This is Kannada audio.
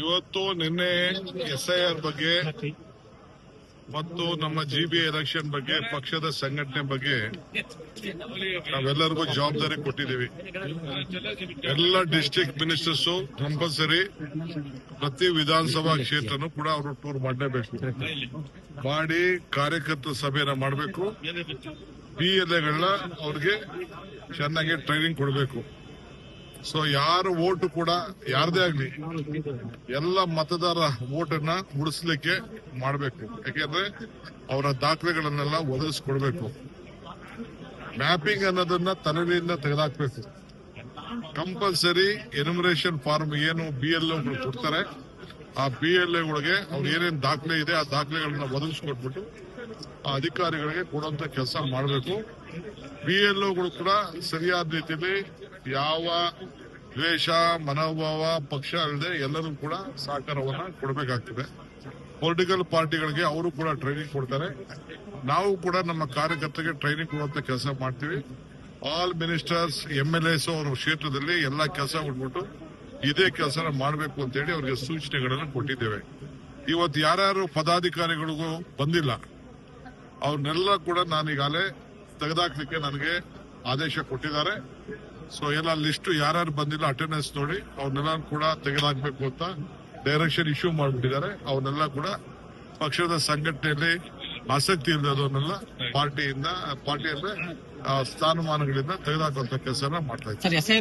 ಇವತ್ತು ನಿನ್ನೆ SIR ಬಗ್ಗೆ ಮತ್ತು ನಮ್ಮ GBA ಎಲೆಕ್ಷನ್ ಬಗ್ಗೆ ಪಕ್ಷದ ಸಂಘಟನೆ ಬಗ್ಗೆ ನಾವೆಲ್ಲರಿಗೂ ಜವಾಬ್ದಾರಿ ಕೊಟ್ಟಿದ್ದೀವಿ. ಎಲ್ಲ ಡಿಸ್ಟ್ರಿಕ್ಟ್ ಮಿನಿಸ್ಟರ್ಸ್ ಕಂಪಲ್ಸರಿ ಪ್ರತಿ ವಿಧಾನಸಭಾ ಕ್ಷೇತ್ರನೂ ಕೂಡ ಅವರು ಟೂರ್ ಮಾಡಲೇಬೇಕು. ಮಾಡಿ ಕಾರ್ಯಕರ್ತರ ಸಭೆಯನ್ನ ಮಾಡಬೇಕು. PLAಗಳನ್ನ ಅವ್ರಿಗೆ ಚೆನ್ನಾಗಿ ಟ್ರೈನಿಂಗ್ ಕೊಡಬೇಕು. ಸೊ ಯಾರು ಓಟು ಕೂಡ ಯಾರದೇ ಆಗ್ಲಿ ಎಲ್ಲ ಮತದಾರ ಓಟನ್ನ ಉಳಿಸ್ಲಿಕ್ಕೆ ಮಾಡಬೇಕು. ಯಾಕೆಂದ್ರೆ ಅವರ ದಾಖಲೆಗಳನ್ನೆಲ್ಲ ಒದಗಿಸ್ಕೊಡ್ಬೇಕು. ಮ್ಯಾಪಿಂಗ್ ಅನ್ನೋದನ್ನ ತಲೆಯಿಂದ ತೆಗೆದಾಕ್ಬೇಕು. ಕಂಪಲ್ಸರಿ ಎನ್ಯುಮರೇಷನ್ ಫಾರ್ಮ್ ಏನು BLOಗಳು ಕೊಡ್ತಾರೆ, ಆ BLOಗಳಿಗೆ ಅವ್ರು ಏನೇನು ದಾಖಲೆ ಇದೆ ಆ ದಾಖಲೆಗಳನ್ನ ಒದಗಿಸ್ಕೊಟ್ಬಿಟ್ಟು ಆ ಅಧಿಕಾರಿಗಳಿಗೆ ಕೊಡುವಂತ ಕೆಲಸ ಮಾಡಬೇಕು. BLOಗಳು ಕೂಡ ಸರಿಯಾದ ರೀತಿಯಲ್ಲಿ ಯಾವ ದ್ವೇಷ ಮನೋಭಾವ ಪಕ್ಷ ಅಲ್ಲದೆ ಎಲ್ಲರೂ ಕೂಡ ಸಹಕಾರವನ್ನ ಕೊಡಬೇಕಾಗ್ತದೆ. ಪೊಲಿಟಿಕಲ್ ಪಾರ್ಟಿಗಳಿಗೆ ಅವರು ಕೂಡ ಟ್ರೈನಿಂಗ್ ಕೊಡ್ತಾರೆ. ನಾವು ಕೂಡ ನಮ್ಮ ಕಾರ್ಯಕರ್ತರಿಗೆ ಟ್ರೈನಿಂಗ್ ಕೊಡುವಂತ ಕೆಲಸ ಮಾಡ್ತೀವಿ. ಆಲ್ ಮಿನಿಸ್ಟರ್ಸ್ MLAs ಅವರ ಕ್ಷೇತ್ರದಲ್ಲಿ ಎಲ್ಲಾ ಕೆಲಸ ಕೊಟ್ಬಿಟ್ಟು ಇದೇ ಕೆಲಸ ಮಾಡಬೇಕು ಅಂತ ಹೇಳಿ ಅವರಿಗೆ ಸೂಚನೆಗಳನ್ನು ಕೊಟ್ಟಿದ್ದೇವೆ. ಇವತ್ತು ಯಾರ್ಯಾರು ಪದಾಧಿಕಾರಿಗಳಿಗೂ ಬಂದಿಲ್ಲ ಅವ್ರನ್ನೆಲ್ಲ ಕೂಡ ನಾನೀಗಾಗಲೇ ತೆಗೆದಾಕ್ಲಿಕ್ಕೆ ನನಗೆ ಆದೇಶ ಕೊಟ್ಟಿದ್ದಾರೆ. ಸೊ ಎಲ್ಲ ಲಿಸ್ಟ್ ಯಾರ್ಯಾರು ಬಂದಿಲ್ಲ ಅಟೆಂಡೆನ್ಸ್ ನೋಡಿ ಅವ್ರನ್ನೆಲ್ಲ ಕೂಡ ತೆಗೆದಾಕ್ಬೇಕು ಅಂತ ಡೈರೆಕ್ಷನ್ ಇಶ್ಯೂ ಮಾಡಿಬಿಟ್ಟಿದ್ದಾರೆ. ಅವನ್ನೆಲ್ಲ ಕೂಡ ಪಕ್ಷದ ಸಂಘಟನೆಯಲ್ಲಿ ಆಸಕ್ತಿ ಇಲ್ಲದವನ್ನೆಲ್ಲ ಪಾರ್ಟಿ ಅಂದ್ರೆ ಸ್ಥಾನಮಾನಗಳಿಂದ ತೆಗೆದಾಕುವಂತ ಕೆಲಸನ ಮಾಡ್ತಾ ಇದ್ದಾರೆ.